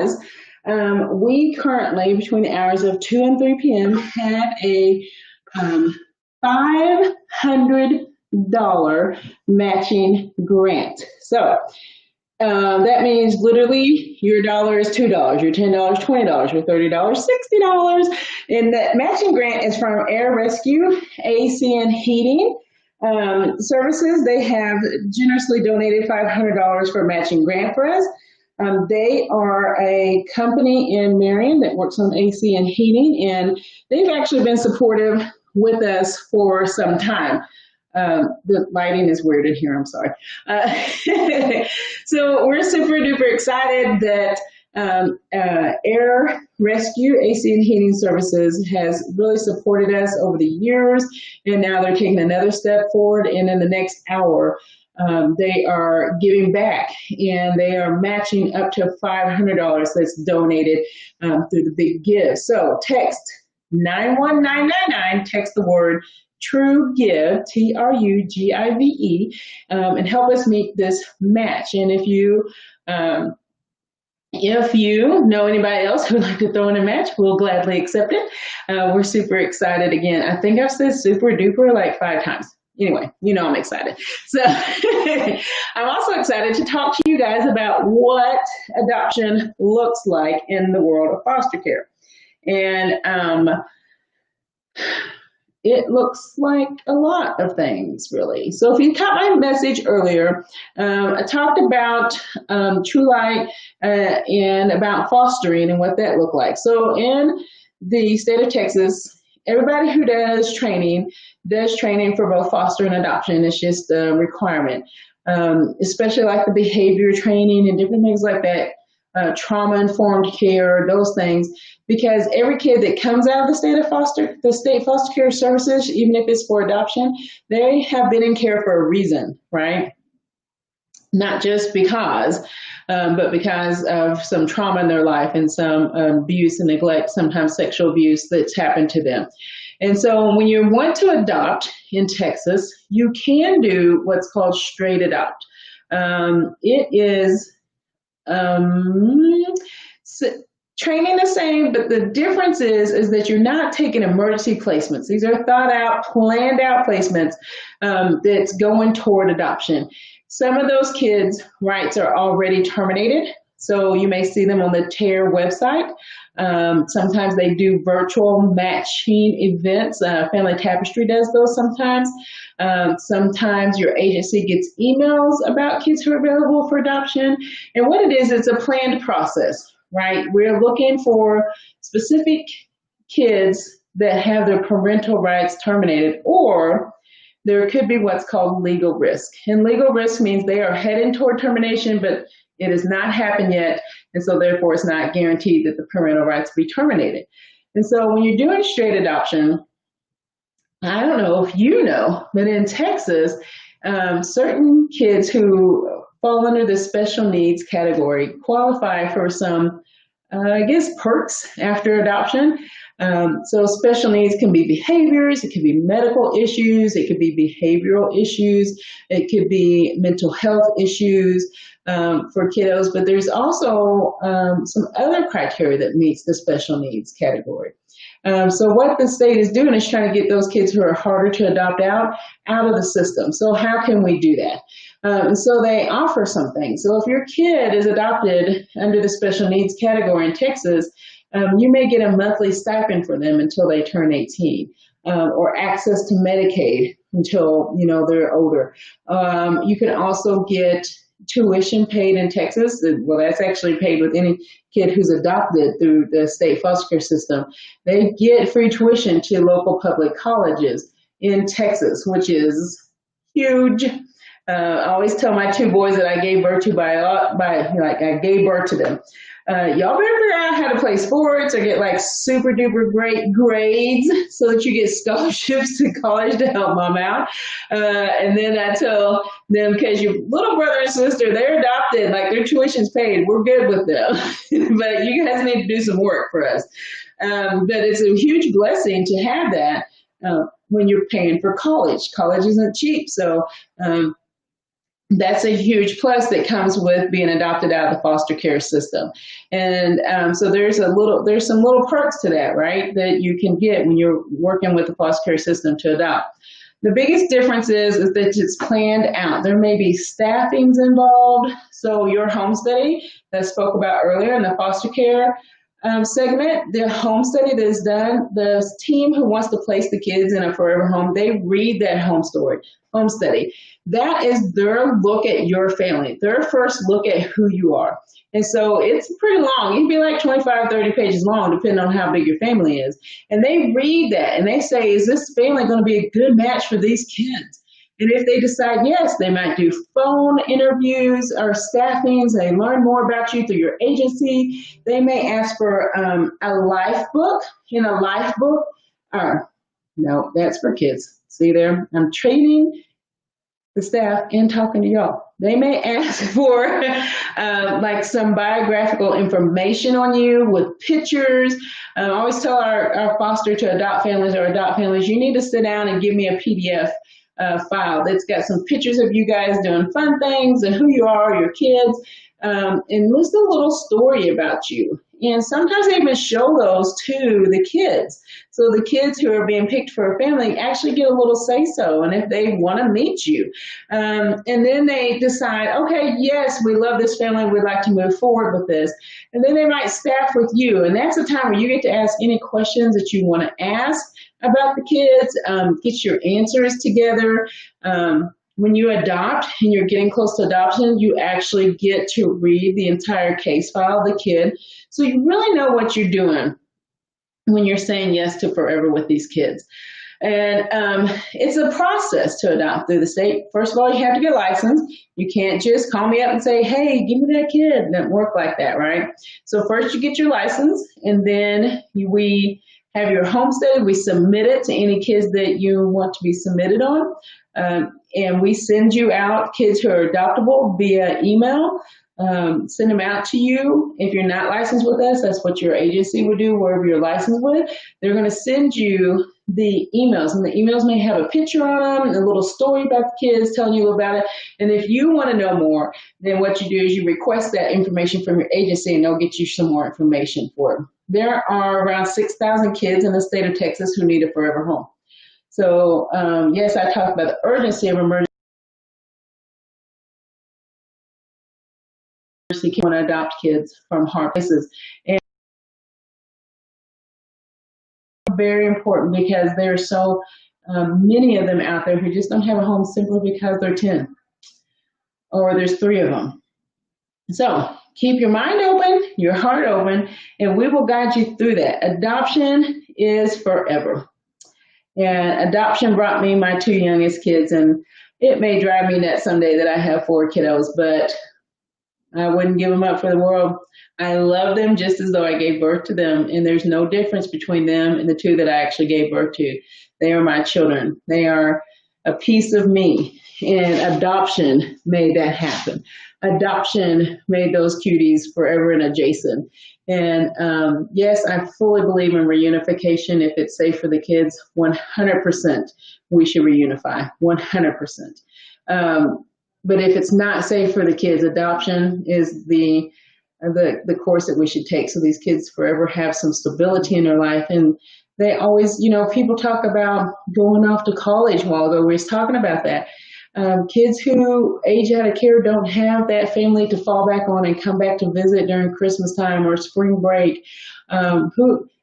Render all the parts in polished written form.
guys. We currently, between the hours of 2 and 3 p.m., have a $500 matching grant. So that means literally your dollar is $2, your $10, $20, your $30, $60. And that matching grant is from Air Rescue, AC and Heating Services. They have generously donated $500 for a matching grant for us. They are a company in Marion that works on AC and heating, and they've actually been supportive with us for some time. The lighting is weird in here, I'm sorry. So we're super duper excited that Air Rescue AC and Heating Services has really supported us over the years, and now they're taking another step forward, and in the next hour, they are giving back, and they are matching up to $500 that's donated through the big give. So text 91999, text the word TruGive, TRUGIVE, and help us meet this match. And if you know anybody else who would like to throw in a match, we'll gladly accept it. We're super excited. Again, I think I've said super duper like 5 times. Anyway, you know I'm excited. So I'm also excited to talk to you guys about what adoption looks like in the world of foster care. And it looks like a lot of things, really. So if you caught my message earlier, I talked about TruLight and about fostering and what that looked like. So in the state of Texas, everybody who does training for both foster and adoption. It's just a requirement, especially like the behavior training and different things like that, trauma-informed care, those things, because every kid that comes out of the state foster care services, even if it's for adoption, they have been in care for a reason, right? Not just because, but because of some trauma in their life and some abuse and neglect, sometimes sexual abuse that's happened to them. And so when you want to adopt in Texas, you can do what's called straight adopt. It is training the same, but the difference is that you're not taking emergency placements. These are thought out, planned out placements that's going toward adoption. Some of those kids' rights are already terminated, so you may see them on the TARE website. Sometimes they do virtual matching events. Family Tapestry does those sometimes. Sometimes your agency gets emails about kids who are available for adoption. And what it is, it's a planned process, right? We're looking for specific kids that have their parental rights terminated, or there could be what's called legal risk. And legal risk means they are heading toward termination, but it has not happened yet, and so therefore it's not guaranteed that the parental rights be terminated. And so when you're doing straight adoption, I don't know if you know, but in Texas, certain kids who fall under the special needs category qualify for some, perks after adoption. So special needs can be behaviors, it can be medical issues, it could be behavioral issues, it could be mental health issues for kiddos, but there's also some other criteria that meets the special needs category. So what the state is doing is trying to get those kids who are harder to adopt out of the system. So how can we do that? And so they offer something. So if your kid is adopted under the special needs category in Texas, you may get a monthly stipend for them until they turn 18, or access to Medicaid until they're older. You can also get tuition paid in Texas. Well, that's actually paid with any kid who's adopted through the state foster care system. They get free tuition to local public colleges in Texas, which is huge. I always tell my 2 boys that I gave birth to I gave birth to them. Y'all better figure out how to play sports or get like super duper great grades so that you get scholarships to college to help mom out. And then I tell them, because your little brother and sister, they're adopted, like their tuition's paid, we're good with them. But you guys need to do some work for us. But it's a huge blessing to have that when you're paying for college. College isn't cheap, so That's a huge plus that comes with being adopted out of the foster care system. And so there's some little perks to that, right? That you can get when you're working with the foster care system to adopt. The biggest difference is that it's planned out. There may be staffings involved. So your home study that I spoke about earlier in the foster care segment, the home study that is done, the team who wants to place the kids in a forever home, they read that home study. That is their look at your family, their first look at who you are. And so it's pretty long. It can be like 25, 30 pages long, depending on how big your family is. And they read that and they say, is this family going to be a good match for these kids? And if they decide yes, they might do phone interviews or staffings. They learn more about you through your agency. They may ask for a life book. In a life book, no, that's for kids. See there? I'm training the staff and talking to y'all. They may ask for like some biographical information on you with pictures. I always tell our foster to adopt families or adopt families, you need to sit down and give me a PDF file that's got some pictures of you guys doing fun things and who you are, your kids, and list a little story about you. And sometimes they even show those to the kids. So the kids who are being picked for a family actually get a little say-so, and if they want to meet you. And then they decide, okay, yes, we love this family, we'd like to move forward with this. And then they might staff with you, and that's a time where you get to ask any questions that you want to ask about the kids, get your answers together. When you adopt and you're getting close to adoption, you actually get to read the entire case file of the kid. So you really know what you're doing when you're saying yes to forever with these kids. And it's a process to adopt through the state. First of all, you have to get licensed. You can't just call me up and say, hey, give me that kid. It doesn't work like that, right? So first you get your license, and then we have your home study. We submit it to any kids that you want to be submitted on. And we send you out kids who are adoptable via email, send them out to you. If you're not licensed with us, that's what your agency would do, wherever you're licensed with. They're going to send you the emails, and the emails may have a picture on them, a little story about the kids, telling you about it. And if you want to know more, then what you do is you request that information from your agency, and they'll get you some more information for it. There are around 6,000 kids in the state of Texas who need a forever home. So, yes, I talked about the urgency of emergency. Want to adopt kids from hard places. And very important because there are so many of them out there who just don't have a home simply because they're 10 or there's 3 of them. So keep your mind open, your heart open, and we will guide you through that. Adoption is forever. And adoption brought me my 2 youngest kids, and it may drive me nuts someday that I have 4 kiddos, but I wouldn't give them up for the world. I love them just as though I gave birth to them, and there's no difference between them and the 2 that I actually gave birth to. They are my children. They are a piece of me, and adoption made that happen. Adoption made those cuties forever and adjacent. And yes, I fully believe in reunification. If it's safe for the kids, 100% we should reunify, 100%. But if it's not safe for the kids, adoption is the course that we should take, so these kids forever have some stability in their life. And they always, people talk about going off to college a while ago. We was talking about that. Kids who age out of care don't have that family to fall back on and come back to visit during Christmas time or spring break,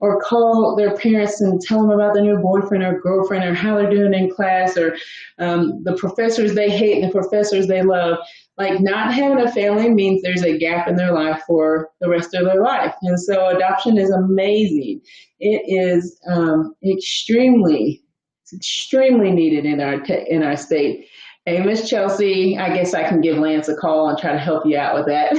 or call their parents and tell them about their new boyfriend or girlfriend or how they're doing in class, or the professors they hate and the professors they love. Like, not having a family means there's a gap in their life for the rest of their life. And so adoption is amazing. It is extremely needed in our state. Hey, Miss Chelsea, I guess I can give Lance a call and try to help you out with that.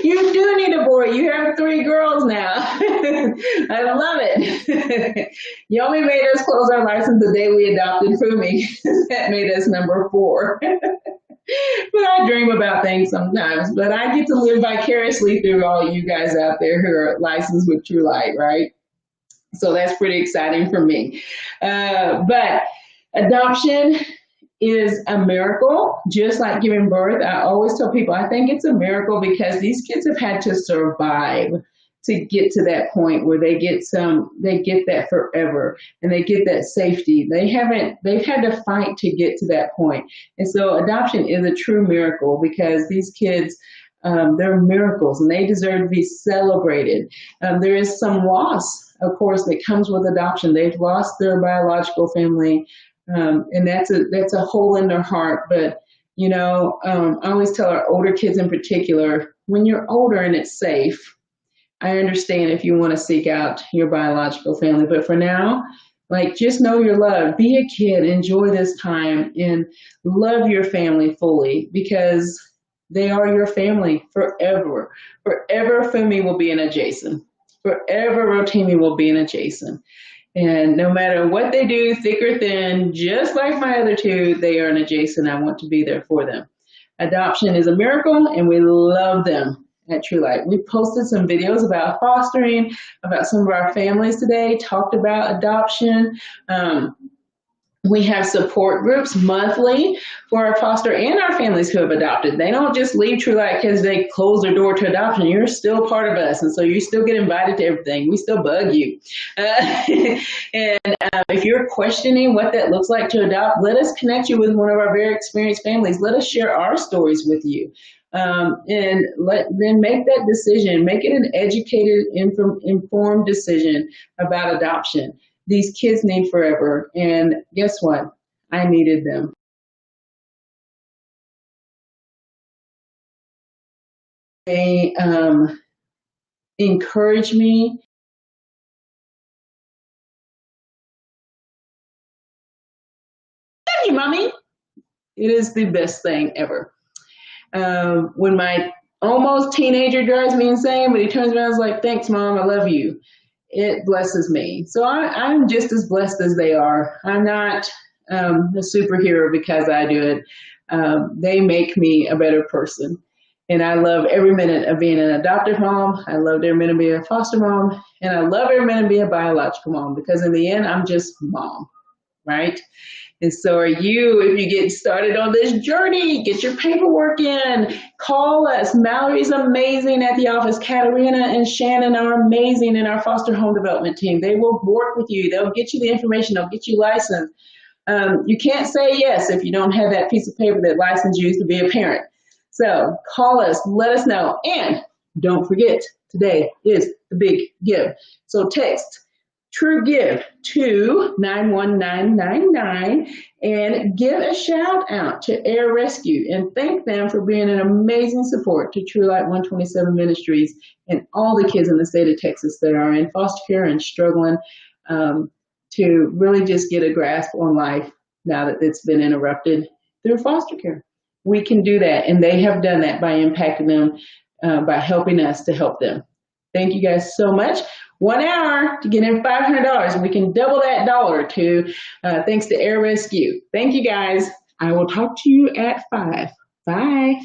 You do need a boy. You have 3 girls now. I love it. You only made us close our license the day we adopted Fumi. That made us number 4. But I dream about things sometimes. But I get to live vicariously through all you guys out there who are licensed with TruLight, right? So that's pretty exciting for me. But adoption is a miracle, just like giving birth. I always tell people I think it's a miracle because these kids have had to survive to get to that point where they get that forever and they get that safety. They've had to fight to get to that point. And so adoption is a true miracle because these kids, they're miracles and they deserve to be celebrated. There is some loss, of course, that comes with adoption. They've lost their biological family, and that's a hole in their heart. But I always tell our older kids in particular, when you're older and it's safe, I understand if you want to seek out your biological family, but for now, just know you're loved. Be a kid, enjoy this time, and love your family fully because they are your family forever. Forever, Fumi will be an adjacent. Forever, Rotimi will be an adjacent. And no matter what they do, thick or thin, just like my other two, they are an adjacent. I want to be there for them. Adoption is a miracle, and we love them at TruLight. We posted some videos about fostering, about some of our families today, talked about adoption. We have support groups monthly for our foster and our families who have adopted. They don't just leave TruLight because they close their door to adoption. You're still part of us, and so you still get invited to everything. We still bug you. If you're questioning what that looks like to adopt, let us connect you with one of our very experienced families. Let us share our stories with you. And then make that decision. Make it an educated, informed decision about adoption. These kids need forever, and guess what? I needed them. They encourage me. Thank you, Mommy. It is the best thing ever. When my almost teenager drives me insane, but he turns around and is like, thanks, Mom, I love you. It blesses me. So I'm just as blessed as they are. I'm not a superhero because I do it. They make me a better person. And I love every minute of being an adoptive mom. I love every minute of being a foster mom. And I love every minute of being a biological mom because in the end, I'm just mom, right? And so are you. If you get started on this journey, get your paperwork in, call us. Mallory's amazing at the office. Katarina and Shannon are amazing in our foster home development team. They will work with you. They'll get you the information. They'll get you licensed. You can't say yes if you don't have that piece of paper that licenses you to be a parent. So call us, let us know. And don't forget, today is the big give. So text TruGive to 91999 and give a shout out to Air Rescue and thank them for being an amazing support to TruLight 127 Ministries and all the kids in the state of Texas that are in foster care and struggling to really just get a grasp on life now that it's been interrupted through foster care. We can do that, and they have done that by impacting them, by helping us to help them. Thank you guys so much. 1 hour to get in $500, and we can double that dollar to thanks to Air Rescue. Thank you guys. I will talk to you at 5. Bye.